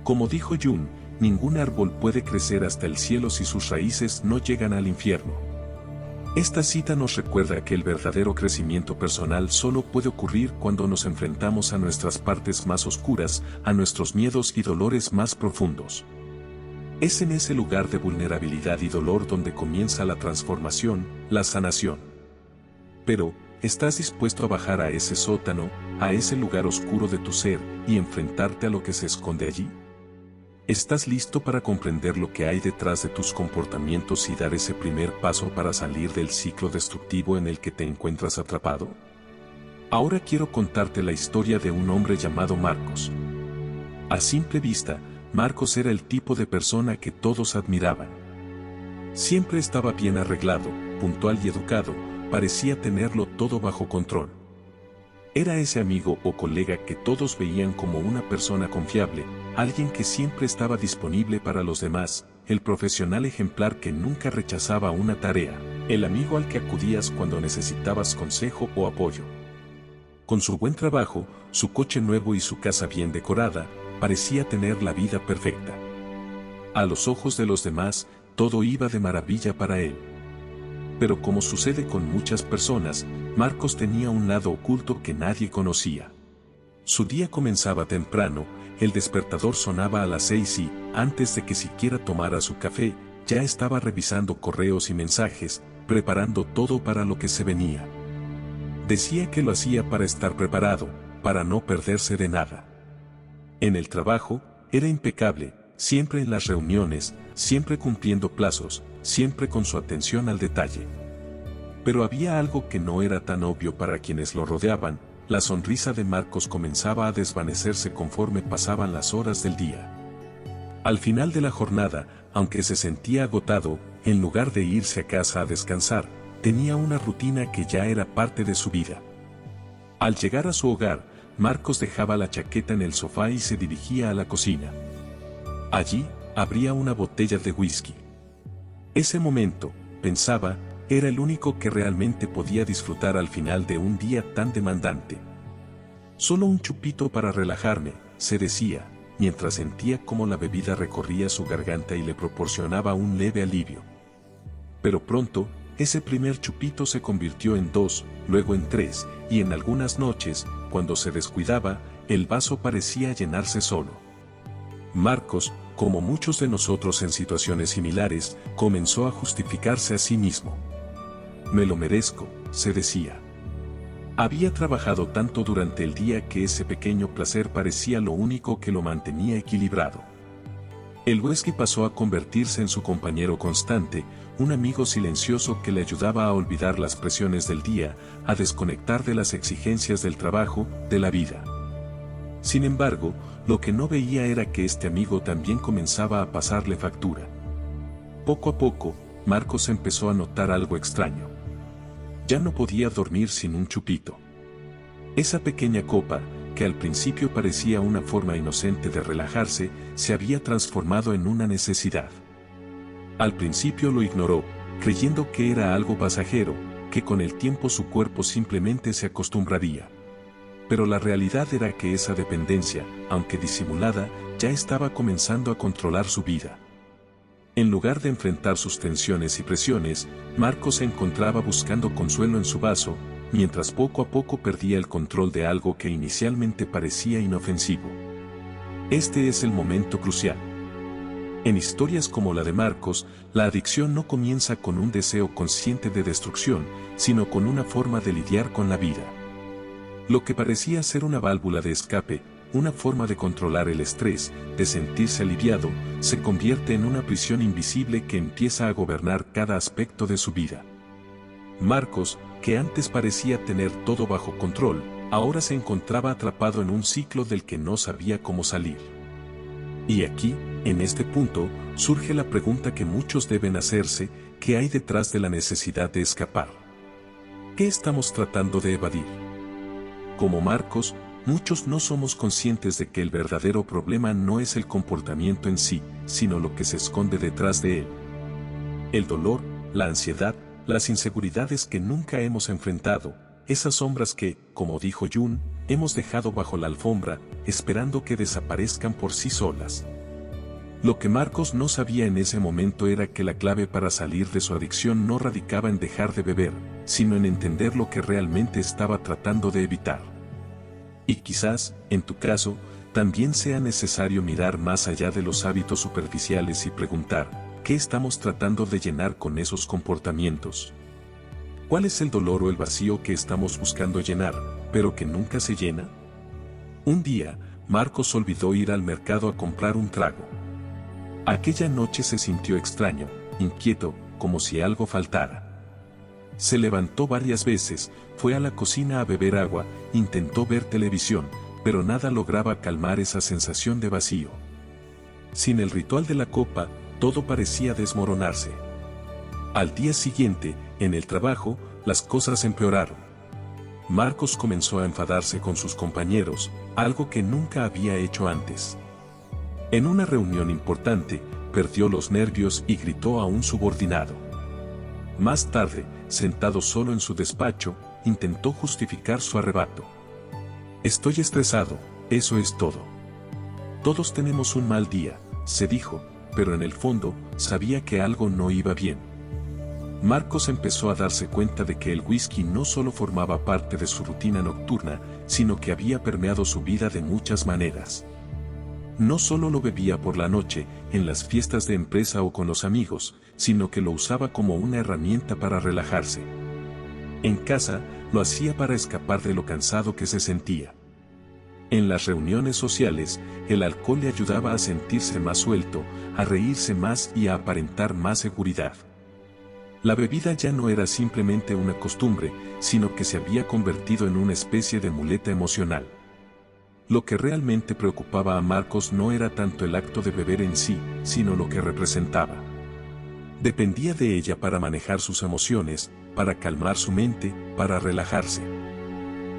S1: Como dijo Jung, ningún árbol puede crecer hasta el cielo si sus raíces no llegan al infierno. Esta cita nos recuerda que el verdadero crecimiento personal solo puede ocurrir cuando nos enfrentamos a nuestras partes más oscuras, a nuestros miedos y dolores más profundos. Es en ese lugar de vulnerabilidad y dolor donde comienza la transformación, la sanación. Pero, ¿estás dispuesto a bajar a ese sótano, a ese lugar oscuro de tu ser, y enfrentarte a lo que se esconde allí? ¿Estás listo para comprender lo que hay detrás de tus comportamientos y dar ese primer paso para salir del ciclo destructivo en el que te encuentras atrapado? Ahora quiero contarte la historia de un hombre llamado Marcos. A simple vista, Marcos era el tipo de persona que todos admiraban. Siempre estaba bien arreglado, puntual y educado, parecía tenerlo todo bajo control. Era ese amigo o colega que todos veían como una persona confiable, alguien que siempre estaba disponible para los demás, el profesional ejemplar que nunca rechazaba una tarea, el amigo al que acudías cuando necesitabas consejo o apoyo. Con su buen trabajo, su coche nuevo y su casa bien decorada, parecía tener la vida perfecta. A los ojos de los demás, todo iba de maravilla para él. Pero como sucede con muchas personas, Marcos tenía un lado oculto que nadie conocía. Su día comenzaba temprano, el despertador sonaba a las 6 y, antes de que siquiera tomara su café, ya estaba revisando correos y mensajes, preparando todo para lo que se venía. Decía que lo hacía para estar preparado, para no perderse de nada. En el trabajo, era impecable, siempre en las reuniones, siempre cumpliendo plazos, siempre con su atención al detalle. Pero había algo que no era tan obvio para quienes lo rodeaban, la sonrisa de Marcos comenzaba a desvanecerse conforme pasaban las horas del día. Al final de la jornada, aunque se sentía agotado, en lugar de irse a casa a descansar, tenía una rutina que ya era parte de su vida. Al llegar a su hogar, Marcos dejaba la chaqueta en el sofá y se dirigía a la cocina. Allí, abría una botella de whisky. Ese momento, pensaba, era el único que realmente podía disfrutar al final de un día tan demandante. Solo un chupito para relajarme, se decía, mientras sentía cómo la bebida recorría su garganta y le proporcionaba un leve alivio. Pero pronto, ese primer chupito se convirtió en 2, luego en 3, y en algunas noches, cuando se descuidaba, el vaso parecía llenarse solo. Marcos, como muchos de nosotros en situaciones similares, comenzó a justificarse a sí mismo. Me lo merezco, se decía. Había trabajado tanto durante el día que ese pequeño placer parecía lo único que lo mantenía equilibrado. El whisky pasó a convertirse en su compañero constante, un amigo silencioso que le ayudaba a olvidar las presiones del día, a desconectar de las exigencias del trabajo, de la vida. Sin embargo, lo que no veía era que este amigo también comenzaba a pasarle factura. Poco a poco, Marcos empezó a notar algo extraño. Ya no podía dormir sin un chupito. Esa pequeña copa, que al principio parecía una forma inocente de relajarse, se había transformado en una necesidad. Al principio lo ignoró, creyendo que era algo pasajero, que con el tiempo su cuerpo simplemente se acostumbraría. Pero la realidad era que esa dependencia, aunque disimulada, ya estaba comenzando a controlar su vida. En lugar de enfrentar sus tensiones y presiones, Marcos se encontraba buscando consuelo en su vaso, mientras poco a poco perdía el control de algo que inicialmente parecía inofensivo. Este es el momento crucial. En historias como la de Marcos, la adicción no comienza con un deseo consciente de destrucción, sino con una forma de lidiar con la vida. Lo que parecía ser una válvula de escape, una forma de controlar el estrés, de sentirse aliviado, se convierte en una prisión invisible que empieza a gobernar cada aspecto de su vida. Marcos, que antes parecía tener todo bajo control, ahora se encontraba atrapado en un ciclo del que no sabía cómo salir. Y aquí, en este punto, surge la pregunta que muchos deben hacerse: ¿qué hay detrás de la necesidad de escapar? ¿Qué estamos tratando de evadir? Como Marcos, muchos no somos conscientes de que el verdadero problema no es el comportamiento en sí, sino lo que se esconde detrás de él. El dolor, la ansiedad, las inseguridades que nunca hemos enfrentado, esas sombras que, como dijo Jung, hemos dejado bajo la alfombra, esperando que desaparezcan por sí solas. Lo que Marcos no sabía en ese momento era que la clave para salir de su adicción no radicaba en dejar de beber, sino en entender lo que realmente estaba tratando de evitar. Y quizás, en tu caso, también sea necesario mirar más allá de los hábitos superficiales y preguntar, ¿qué estamos tratando de llenar con esos comportamientos? ¿Cuál es el dolor o el vacío que estamos buscando llenar, pero que nunca se llena? Un día, Marcos olvidó ir al mercado a comprar un trago. Aquella noche se sintió extraño, inquieto, como si algo faltara. Se levantó varias veces, fue a la cocina a beber agua, intentó ver televisión, pero nada lograba calmar esa sensación de vacío. Sin el ritual de la copa, todo parecía desmoronarse. Al día siguiente, en el trabajo, las cosas empeoraron. Marcos comenzó a enfadarse con sus compañeros, algo que nunca había hecho antes. En una reunión importante, perdió los nervios y gritó a un subordinado. Más tarde, sentado solo en su despacho, intentó justificar su arrebato. Estoy estresado, eso es todo. Todos tenemos un mal día, se dijo, pero en el fondo, sabía que algo no iba bien. Marcos empezó a darse cuenta de que el whisky no solo formaba parte de su rutina nocturna, sino que había permeado su vida de muchas maneras. No solo lo bebía por la noche, en las fiestas de empresa o con los amigos, sino que lo usaba como una herramienta para relajarse. En casa, lo hacía para escapar de lo cansado que se sentía. En las reuniones sociales, el alcohol le ayudaba a sentirse más suelto, a reírse más y a aparentar más seguridad. La bebida ya no era simplemente una costumbre, sino que se había convertido en una especie de muleta emocional. Lo que realmente preocupaba a Marcos no era tanto el acto de beber en sí, sino lo que representaba. Dependía de ella para manejar sus emociones, para calmar su mente, para relajarse.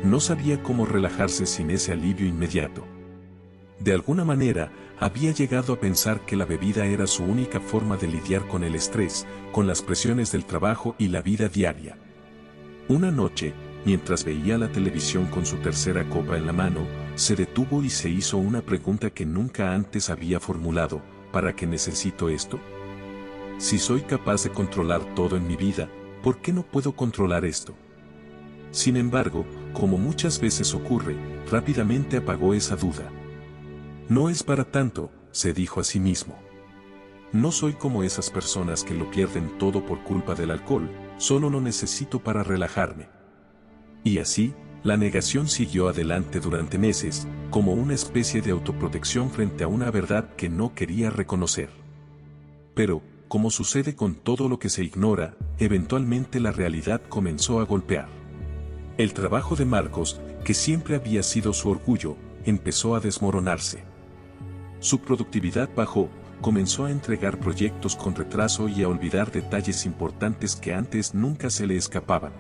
S1: No sabía cómo relajarse sin ese alivio inmediato. De alguna manera, había llegado a pensar que la bebida era su única forma de lidiar con el estrés, con las presiones del trabajo y la vida diaria. Una noche, mientras veía la televisión con su tercera copa en la mano, se detuvo y se hizo una pregunta que nunca antes había formulado: ¿para qué necesito esto? Si soy capaz de controlar todo en mi vida, ¿por qué no puedo controlar esto? Sin embargo, como muchas veces ocurre, rápidamente apagó esa duda. No es para tanto, se dijo a sí mismo. No soy como esas personas que lo pierden todo por culpa del alcohol, solo lo necesito para relajarme. Y así, la negación siguió adelante durante meses, como una especie de autoprotección frente a una verdad que no quería reconocer. Pero, como sucede con todo lo que se ignora, eventualmente la realidad comenzó a golpear. El trabajo de Marcos, que siempre había sido su orgullo, empezó a desmoronarse. Su productividad bajó, comenzó a entregar proyectos con retraso y a olvidar detalles importantes que antes nunca se le escapaban.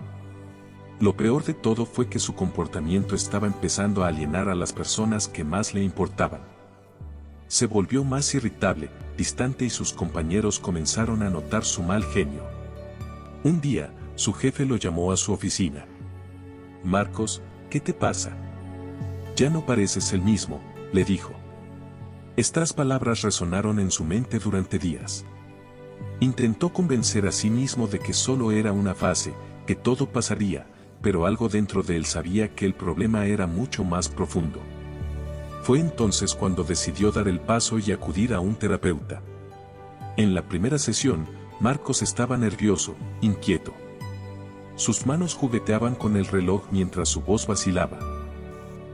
S1: Lo peor de todo fue que su comportamiento estaba empezando a alienar a las personas que más le importaban. Se volvió más irritable, distante y sus compañeros comenzaron a notar su mal genio. Un día, su jefe lo llamó a su oficina. Marcos, ¿qué te pasa? Ya no pareces el mismo, le dijo. Estas palabras resonaron en su mente durante días. Intentó convencer a sí mismo de que solo era una fase, que todo pasaría, pero algo dentro de él sabía que el problema era mucho más profundo. Fue entonces cuando decidió dar el paso y acudir a un terapeuta. En la primera sesión, Marcos estaba nervioso, inquieto. Sus manos jugueteaban con el reloj mientras su voz vacilaba.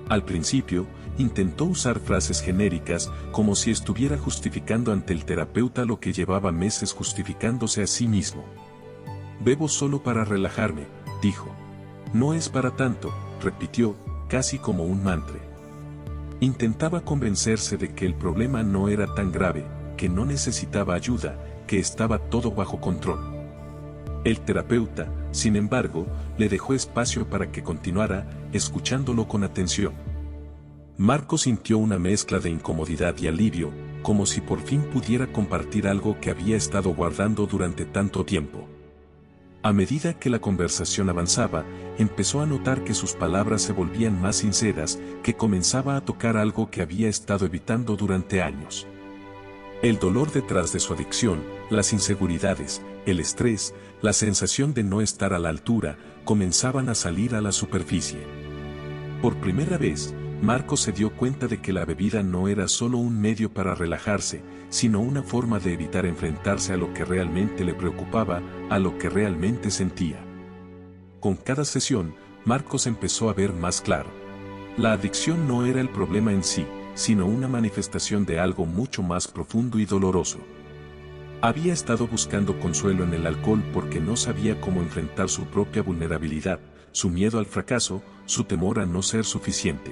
S1: Al principio, intentó usar frases genéricas, como si estuviera justificando ante el terapeuta lo que llevaba meses justificándose a sí mismo. Bebo solo para relajarme, dijo. No es para tanto, repitió, casi como un mantra. Intentaba convencerse de que el problema no era tan grave, que no necesitaba ayuda, que estaba todo bajo control. El terapeuta, sin embargo, le dejó espacio para que continuara, escuchándolo con atención. Marcos sintió una mezcla de incomodidad y alivio, como si por fin pudiera compartir algo que había estado guardando durante tanto tiempo. A medida que la conversación avanzaba, empezó a notar que sus palabras se volvían más sinceras, que comenzaba a tocar algo que había estado evitando durante años. El dolor detrás de su adicción, las inseguridades, el estrés, la sensación de no estar a la altura, comenzaban a salir a la superficie. Por primera vez, Marcos se dio cuenta de que la bebida no era solo un medio para relajarse, sino una forma de evitar enfrentarse a lo que realmente le preocupaba, a lo que realmente sentía. Con cada sesión, Marcos empezó a ver más claro. La adicción no era el problema en sí, sino una manifestación de algo mucho más profundo y doloroso. Había estado buscando consuelo en el alcohol porque no sabía cómo enfrentar su propia vulnerabilidad, su miedo al fracaso, su temor a no ser suficiente.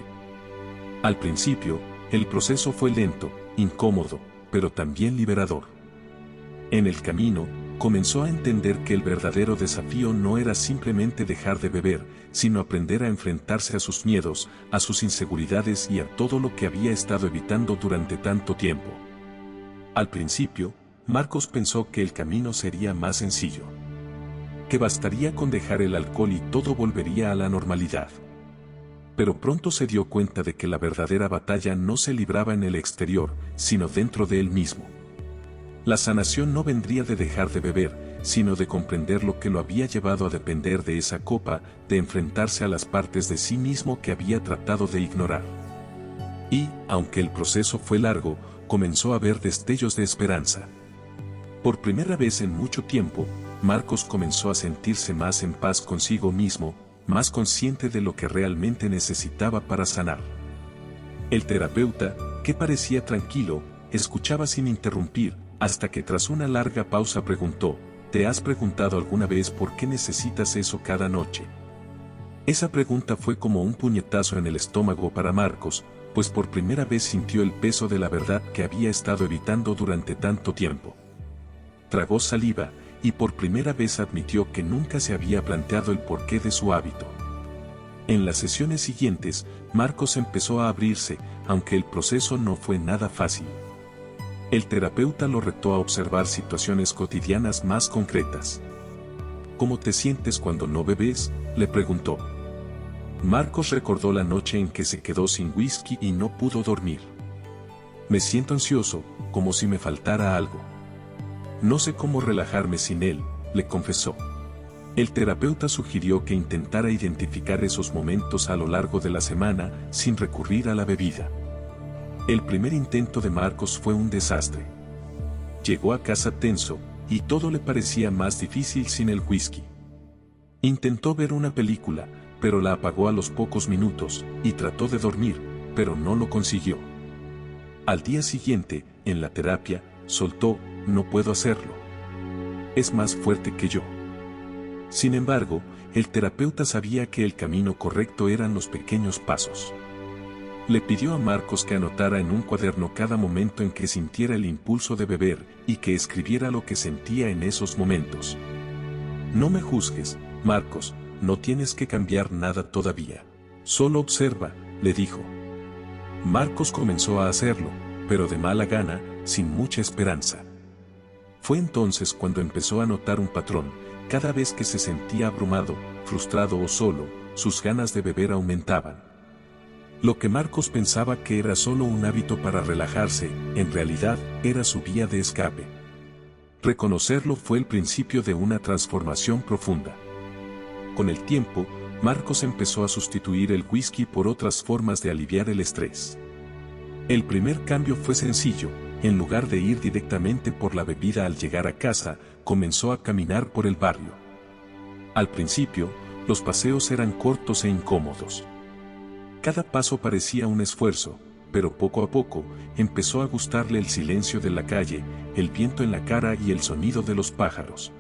S1: Al principio, el proceso fue lento, incómodo, pero también liberador. En el camino, comenzó a entender que el verdadero desafío no era simplemente dejar de beber, sino aprender a enfrentarse a sus miedos, a sus inseguridades y a todo lo que había estado evitando durante tanto tiempo. Al principio, Marcos pensó que el camino sería más sencillo. Que bastaría con dejar el alcohol y todo volvería a la normalidad. Pero pronto se dio cuenta de que la verdadera batalla no se libraba en el exterior, sino dentro de él mismo. La sanación no vendría de dejar de beber, sino de comprender lo que lo había llevado a depender de esa copa, de enfrentarse a las partes de sí mismo que había tratado de ignorar. Y, aunque el proceso fue largo, comenzó a ver destellos de esperanza. Por primera vez en mucho tiempo, Marcos comenzó a sentirse más en paz consigo mismo, más consciente de lo que realmente necesitaba para sanar. El terapeuta, que parecía tranquilo, escuchaba sin interrumpir, hasta que tras una larga pausa preguntó: ¿te has preguntado alguna vez por qué necesitas eso cada noche? Esa pregunta fue como un puñetazo en el estómago para Marcos, pues por primera vez sintió el peso de la verdad que había estado evitando durante tanto tiempo. Tragó saliva, y por primera vez admitió que nunca se había planteado el porqué de su hábito. En las sesiones siguientes, Marcos empezó a abrirse, aunque el proceso no fue nada fácil. El terapeuta lo retó a observar situaciones cotidianas más concretas. ¿Cómo te sientes cuando no bebes?, le preguntó. Marcos recordó la noche en que se quedó sin whisky y no pudo dormir. Me siento ansioso, como si me faltara algo. No sé cómo relajarme sin él, le confesó. El terapeuta sugirió que intentara identificar esos momentos a lo largo de la semana, sin recurrir a la bebida. El primer intento de Marcos fue un desastre. Llegó a casa tenso, y todo le parecía más difícil sin el whisky. Intentó ver una película, pero la apagó a los pocos minutos, y trató de dormir, pero no lo consiguió. Al día siguiente, en la terapia, soltó: no puedo hacerlo. Es más fuerte que yo. Sin embargo, el terapeuta sabía que el camino correcto eran los pequeños pasos. Le pidió a Marcos que anotara en un cuaderno cada momento en que sintiera el impulso de beber, y que escribiera lo que sentía en esos momentos. No me juzgues, Marcos, no tienes que cambiar nada todavía. Solo observa, le dijo. Marcos comenzó a hacerlo, pero de mala gana, sin mucha esperanza. Fue entonces cuando empezó a notar un patrón: cada vez que se sentía abrumado, frustrado o solo, sus ganas de beber aumentaban. Lo que Marcos pensaba que era solo un hábito para relajarse, en realidad, era su vía de escape. Reconocerlo fue el principio de una transformación profunda. Con el tiempo, Marcos empezó a sustituir el whisky por otras formas de aliviar el estrés. El primer cambio fue sencillo: en lugar de ir directamente por la bebida al llegar a casa, comenzó a caminar por el barrio. Al principio, los paseos eran cortos e incómodos. Cada paso parecía un esfuerzo, pero poco a poco, empezó a gustarle el silencio de la calle, el viento en la cara y el sonido de los pájaros.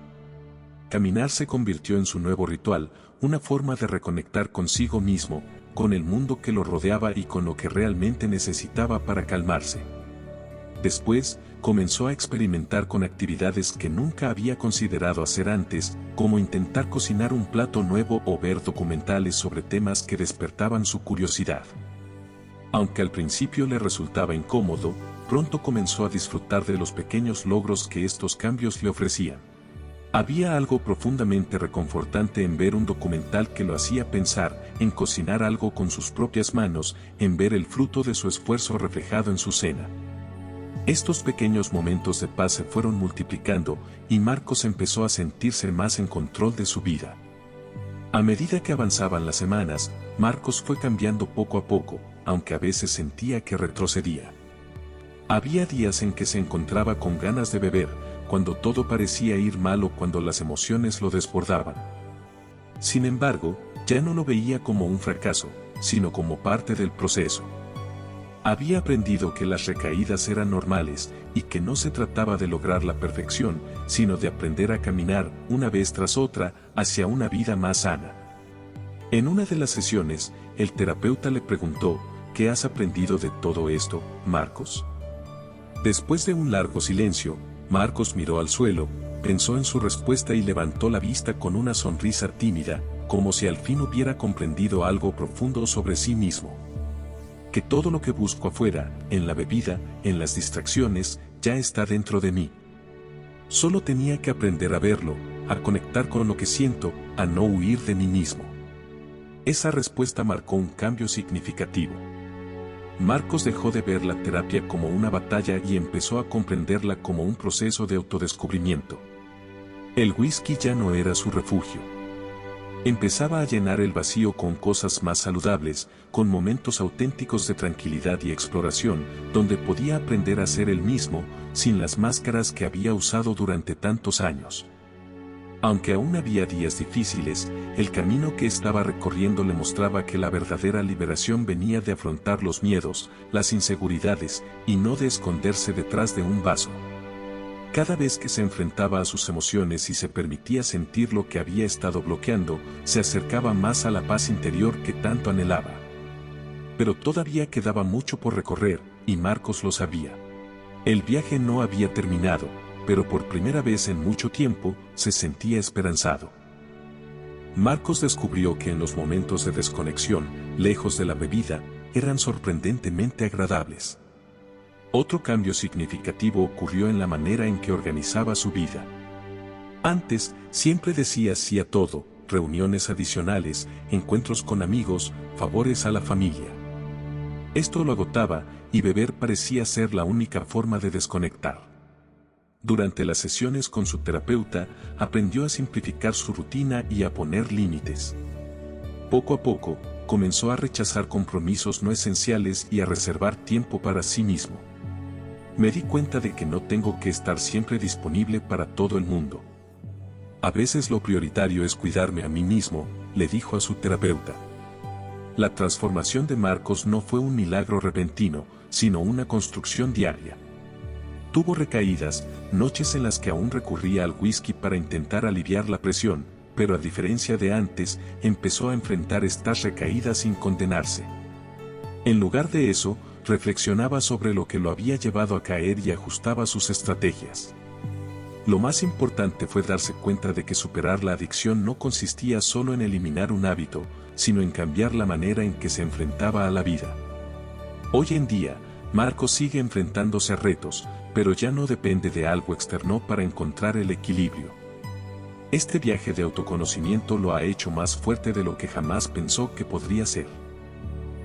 S1: Caminar se convirtió en su nuevo ritual, una forma de reconectar consigo mismo, con el mundo que lo rodeaba y con lo que realmente necesitaba para calmarse. Después, comenzó a experimentar con actividades que nunca había considerado hacer antes, como intentar cocinar un plato nuevo o ver documentales sobre temas que despertaban su curiosidad. Aunque al principio le resultaba incómodo, pronto comenzó a disfrutar de los pequeños logros que estos cambios le ofrecían. Había algo profundamente reconfortante en ver un documental que lo hacía pensar, en cocinar algo con sus propias manos, en ver el fruto de su esfuerzo reflejado en su cena. Estos pequeños momentos de paz se fueron multiplicando, y Marcos empezó a sentirse más en control de su vida. A medida que avanzaban las semanas, Marcos fue cambiando poco a poco, aunque a veces sentía que retrocedía. Había días en que se encontraba con ganas de beber, cuando todo parecía ir mal o cuando las emociones lo desbordaban. Sin embargo, ya no lo veía como un fracaso, sino como parte del proceso. Había aprendido que las recaídas eran normales, y que no se trataba de lograr la perfección, sino de aprender a caminar, una vez tras otra, hacia una vida más sana. En una de las sesiones, el terapeuta le preguntó, ¿qué has aprendido de todo esto, Marcos? Después de un largo silencio, Marcos miró al suelo, pensó en su respuesta y levantó la vista con una sonrisa tímida, como si al fin hubiera comprendido algo profundo sobre sí mismo. Que todo lo que busco afuera, en la bebida, en las distracciones, ya está dentro de mí. Solo tenía que aprender a verlo, a conectar con lo que siento, a no huir de mí mismo. Esa respuesta marcó un cambio significativo. Marcos dejó de ver la terapia como una batalla y empezó a comprenderla como un proceso de autodescubrimiento. El whisky ya no era su refugio. Empezaba a llenar el vacío con cosas más saludables, con momentos auténticos de tranquilidad y exploración, donde podía aprender a ser él mismo, sin las máscaras que había usado durante tantos años. Aunque aún había días difíciles, el camino que estaba recorriendo le mostraba que la verdadera liberación venía de afrontar los miedos, las inseguridades, y no de esconderse detrás de un vaso. Cada vez que se enfrentaba a sus emociones y se permitía sentir lo que había estado bloqueando, se acercaba más a la paz interior que tanto anhelaba. Pero todavía quedaba mucho por recorrer, y Marcos lo sabía. El viaje no había terminado, pero por primera vez en mucho tiempo, se sentía esperanzado. Marcos descubrió que en los momentos de desconexión, lejos de la bebida, eran sorprendentemente agradables. Otro cambio significativo ocurrió en la manera en que organizaba su vida. Antes, siempre decía sí a todo, reuniones adicionales, encuentros con amigos, favores a la familia. Esto lo agotaba, y beber parecía ser la única forma de desconectar. Durante las sesiones con su terapeuta, aprendió a simplificar su rutina y a poner límites. Poco a poco, comenzó a rechazar compromisos no esenciales y a reservar tiempo para sí mismo. Me di cuenta de que no tengo que estar siempre disponible para todo el mundo. A veces lo prioritario es cuidarme a mí mismo, le dijo a su terapeuta. La transformación de Marcos no fue un milagro repentino, sino una construcción diaria. Tuvo recaídas, noches en las que aún recurría al whisky para intentar aliviar la presión, pero a diferencia de antes, empezó a enfrentar estas recaídas sin condenarse. En lugar de eso, reflexionaba sobre lo que lo había llevado a caer y ajustaba sus estrategias. Lo más importante fue darse cuenta de que superar la adicción no consistía solo en eliminar un hábito, sino en cambiar la manera en que se enfrentaba a la vida. Hoy en día, Marcos sigue enfrentándose a retos, pero ya no depende de algo externo para encontrar el equilibrio. Este viaje de autoconocimiento lo ha hecho más fuerte de lo que jamás pensó que podría ser.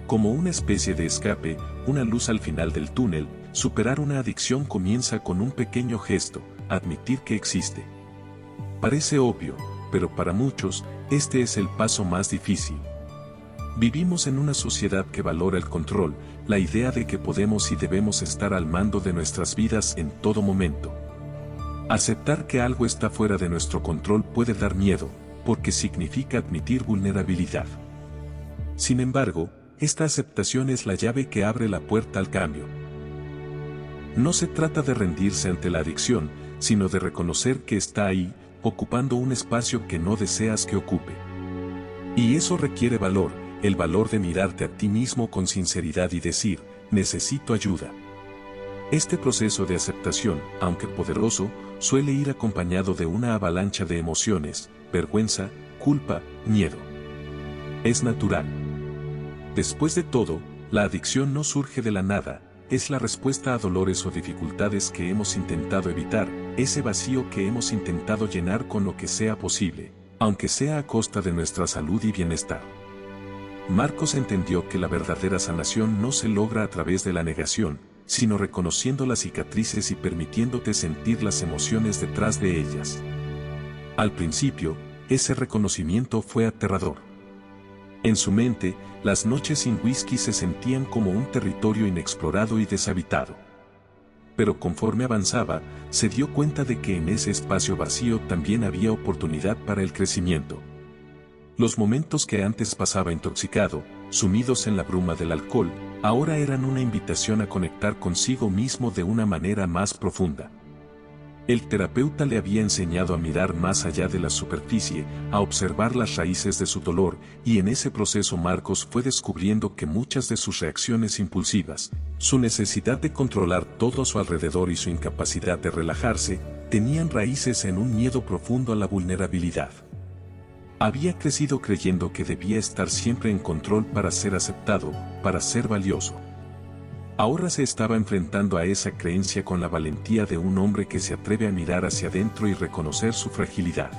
S1: Como una especie de escape, una luz al final del túnel, superar una adicción comienza con un pequeño gesto, admitir que existe. Parece obvio, pero para muchos, este es el paso más difícil. Vivimos en una sociedad que valora el control, la idea de que podemos y debemos estar al mando de nuestras vidas en todo momento. Aceptar que algo está fuera de nuestro control puede dar miedo, porque significa admitir vulnerabilidad. Sin embargo, esta aceptación es la llave que abre la puerta al cambio. No se trata de rendirse ante la adicción, sino de reconocer que está ahí, ocupando un espacio que no deseas que ocupe. Y eso requiere valor, el valor de mirarte a ti mismo con sinceridad y decir, necesito ayuda. Este proceso de aceptación, aunque poderoso, suele ir acompañado de una avalancha de emociones, vergüenza, culpa, miedo. Es natural. Después de todo, la adicción no surge de la nada, es la respuesta a dolores o dificultades que hemos intentado evitar, ese vacío que hemos intentado llenar con lo que sea posible, aunque sea a costa de nuestra salud y bienestar. Marcos entendió que la verdadera sanación no se logra a través de la negación, sino reconociendo las cicatrices y permitiéndote sentir las emociones detrás de ellas. Al principio, ese reconocimiento fue aterrador. En su mente, las noches sin whisky se sentían como un territorio inexplorado y deshabitado. Pero conforme avanzaba, se dio cuenta de que en ese espacio vacío también había oportunidad para el crecimiento. Los momentos que antes pasaba intoxicado, sumidos en la bruma del alcohol, ahora eran una invitación a conectar consigo mismo de una manera más profunda. El terapeuta le había enseñado a mirar más allá de la superficie, a observar las raíces de su dolor, y en ese proceso Marcos fue descubriendo que muchas de sus reacciones impulsivas, su necesidad de controlar todo a su alrededor y su incapacidad de relajarse, tenían raíces en un miedo profundo a la vulnerabilidad. Había crecido creyendo que debía estar siempre en control para ser aceptado, para ser valioso. Ahora se estaba enfrentando a esa creencia con la valentía de un hombre que se atreve a mirar hacia adentro y reconocer su fragilidad.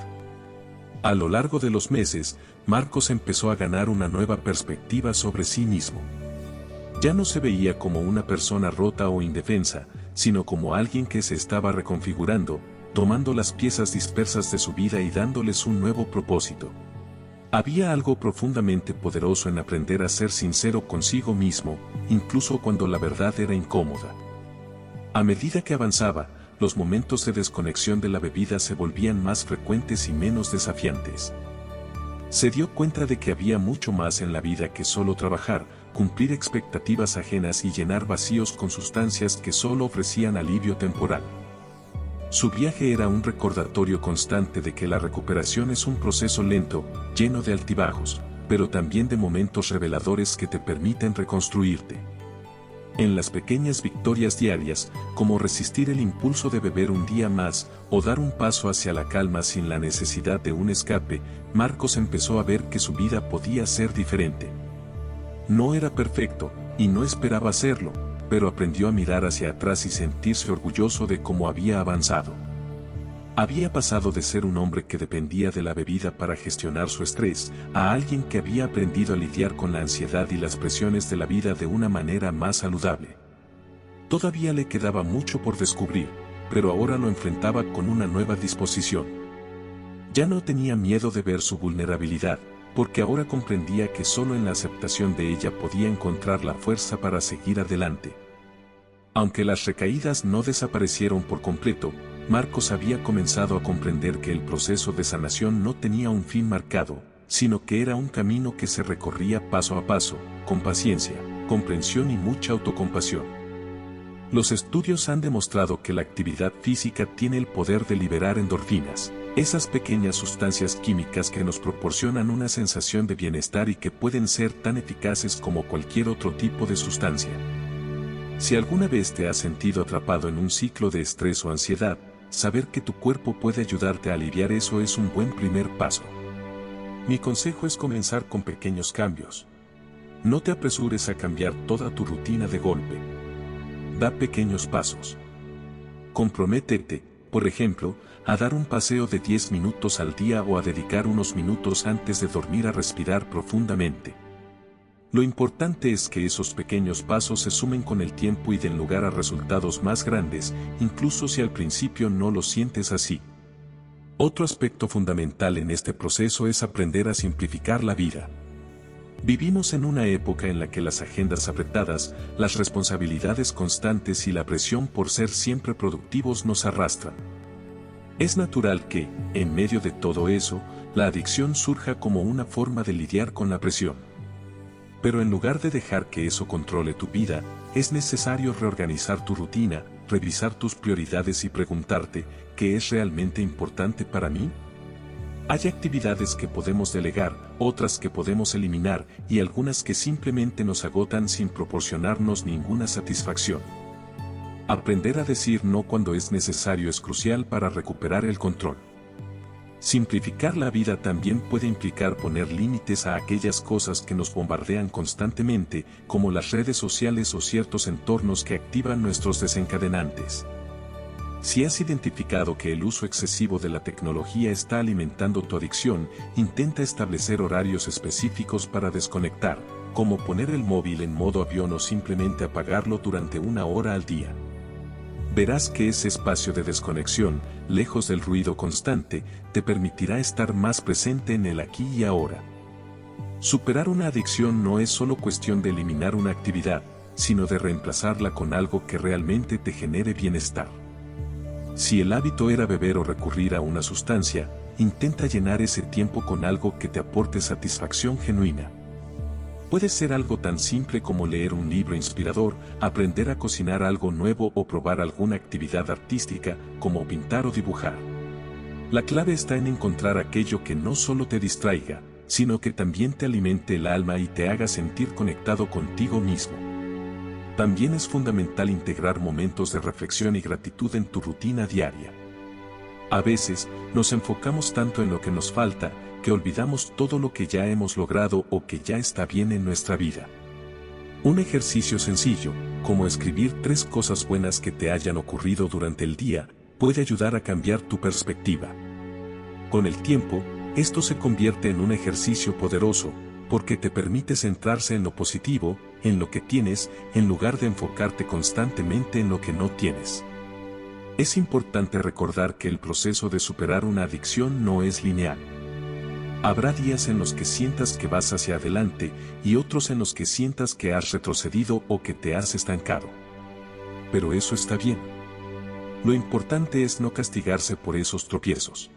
S1: A lo largo de los meses, Marcos empezó a ganar una nueva perspectiva sobre sí mismo. Ya no se veía como una persona rota o indefensa, sino como alguien que se estaba reconfigurando, tomando las piezas dispersas de su vida y dándoles un nuevo propósito. Había algo profundamente poderoso en aprender a ser sincero consigo mismo, incluso cuando la verdad era incómoda. A medida que avanzaba, los momentos de desconexión de la bebida se volvían más frecuentes y menos desafiantes. Se dio cuenta de que había mucho más en la vida que solo trabajar, cumplir expectativas ajenas y llenar vacíos con sustancias que solo ofrecían alivio temporal. Su viaje era un recordatorio constante de que la recuperación es un proceso lento, lleno de altibajos, pero también de momentos reveladores que te permiten reconstruirte. En las pequeñas victorias diarias, como resistir el impulso de beber un día más, o dar un paso hacia la calma sin la necesidad de un escape, Marcos empezó a ver que su vida podía ser diferente. No era perfecto, y no esperaba serlo, pero aprendió a mirar hacia atrás y sentirse orgulloso de cómo había avanzado. Había pasado de ser un hombre que dependía de la bebida para gestionar su estrés, a alguien que había aprendido a lidiar con la ansiedad y las presiones de la vida de una manera más saludable. Todavía le quedaba mucho por descubrir, pero ahora lo enfrentaba con una nueva disposición. Ya no tenía miedo de ver su vulnerabilidad, porque ahora comprendía que solo en la aceptación de ella podía encontrar la fuerza para seguir adelante. Aunque las recaídas no desaparecieron por completo, Marcos había comenzado a comprender que el proceso de sanación no tenía un fin marcado, sino que era un camino que se recorría paso a paso, con paciencia, comprensión y mucha autocompasión. Los estudios han demostrado que la actividad física tiene el poder de liberar endorfinas, esas pequeñas sustancias químicas que nos proporcionan una sensación de bienestar y que pueden ser tan eficaces como cualquier otro tipo de sustancia. Si alguna vez te has sentido atrapado en un ciclo de estrés o ansiedad, saber que tu cuerpo puede ayudarte a aliviar eso es un buen primer paso. Mi consejo es comenzar con pequeños cambios. No te apresures a cambiar toda tu rutina de golpe. Da pequeños pasos. Comprométete, por ejemplo, a dar un paseo de 10 minutos al día o a dedicar unos minutos antes de dormir a respirar profundamente. Lo importante es que esos pequeños pasos se sumen con el tiempo y den lugar a resultados más grandes, incluso si al principio no lo sientes así. Otro aspecto fundamental en este proceso es aprender a simplificar la vida. Vivimos en una época en la que las agendas apretadas, las responsabilidades constantes y la presión por ser siempre productivos nos arrastran. Es natural que, en medio de todo eso, la adicción surja como una forma de lidiar con la presión. Pero en lugar de dejar que eso controle tu vida, es necesario reorganizar tu rutina, revisar tus prioridades y preguntarte, ¿qué es realmente importante para mí? Hay actividades que podemos delegar, otras que podemos eliminar, y algunas que simplemente nos agotan sin proporcionarnos ninguna satisfacción. Aprender a decir no cuando es necesario es crucial para recuperar el control. Simplificar la vida también puede implicar poner límites a aquellas cosas que nos bombardean constantemente, como las redes sociales o ciertos entornos que activan nuestros desencadenantes. Si has identificado que el uso excesivo de la tecnología está alimentando tu adicción, intenta establecer horarios específicos para desconectar, como poner el móvil en modo avión o simplemente apagarlo durante 1 hora al día. Verás que ese espacio de desconexión, lejos del ruido constante, te permitirá estar más presente en el aquí y ahora. Superar una adicción no es solo cuestión de eliminar una actividad, sino de reemplazarla con algo que realmente te genere bienestar. Si el hábito era beber o recurrir a una sustancia, intenta llenar ese tiempo con algo que te aporte satisfacción genuina. Puede ser algo tan simple como leer un libro inspirador, aprender a cocinar algo nuevo o probar alguna actividad artística, como pintar o dibujar. La clave está en encontrar aquello que no solo te distraiga, sino que también te alimente el alma y te haga sentir conectado contigo mismo. También es fundamental integrar momentos de reflexión y gratitud en tu rutina diaria. A veces, nos enfocamos tanto en lo que nos falta, que olvidamos todo lo que ya hemos logrado o que ya está bien en nuestra vida. Un ejercicio sencillo, como escribir 3 cosas buenas que te hayan ocurrido durante el día, puede ayudar a cambiar tu perspectiva. Con el tiempo, esto se convierte en un ejercicio poderoso, porque te permite centrarse en lo positivo, en lo que tienes, en lugar de enfocarte constantemente en lo que no tienes. Es importante recordar que el proceso de superar una adicción no es lineal. Habrá días en los que sientas que vas hacia adelante y otros en los que sientas que has retrocedido o que te has estancado. Pero eso está bien. Lo importante es no castigarse por esos tropiezos.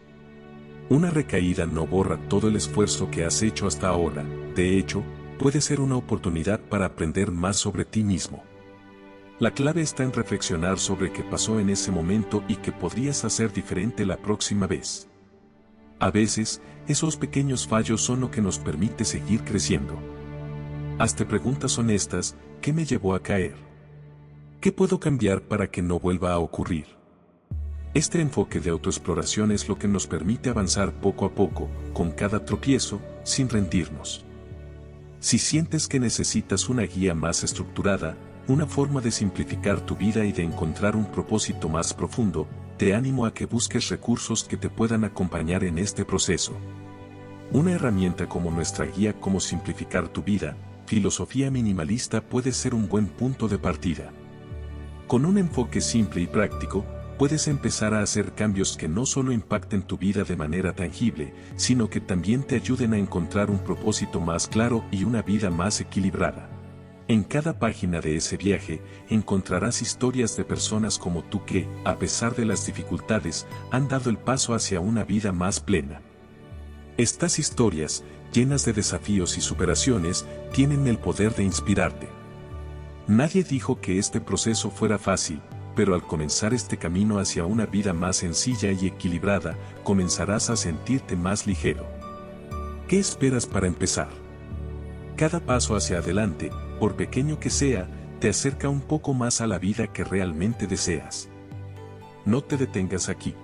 S1: Una recaída no borra todo el esfuerzo que has hecho hasta ahora, de hecho, puede ser una oportunidad para aprender más sobre ti mismo. La clave está en reflexionar sobre qué pasó en ese momento y qué podrías hacer diferente la próxima vez. A veces, esos pequeños fallos son lo que nos permite seguir creciendo. Hazte preguntas honestas: ¿qué me llevó a caer? ¿Qué puedo cambiar para que no vuelva a ocurrir? Este enfoque de autoexploración es lo que nos permite avanzar poco a poco, con cada tropiezo, sin rendirnos. Si sientes que necesitas una guía más estructurada, una forma de simplificar tu vida y de encontrar un propósito más profundo, te animo a que busques recursos que te puedan acompañar en este proceso. Una herramienta como nuestra guía Cómo simplificar tu vida, Filosofía minimalista puede ser un buen punto de partida. Con un enfoque simple y práctico, puedes empezar a hacer cambios que no solo impacten tu vida de manera tangible, sino que también te ayuden a encontrar un propósito más claro y una vida más equilibrada. En cada página de ese viaje, encontrarás historias de personas como tú que, a pesar de las dificultades, han dado el paso hacia una vida más plena. Estas historias, llenas de desafíos y superaciones, tienen el poder de inspirarte. Nadie dijo que este proceso fuera fácil, pero al comenzar este camino hacia una vida más sencilla y equilibrada, comenzarás a sentirte más ligero. ¿Qué esperas para empezar? Cada paso hacia adelante, por pequeño que sea, te acerca un poco más a la vida que realmente deseas. No te detengas aquí.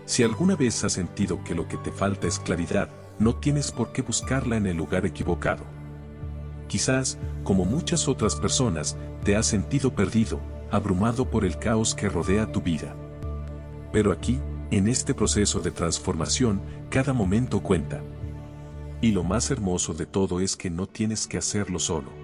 S1: Si alguna vez has sentido que lo que te falta es claridad, no tienes por qué buscarla en el lugar equivocado. Quizás, como muchas otras personas, te has sentido perdido, abrumado por el caos que rodea tu vida. Pero aquí, en este proceso de transformación, cada momento cuenta. Y lo más hermoso de todo es que no tienes que hacerlo solo.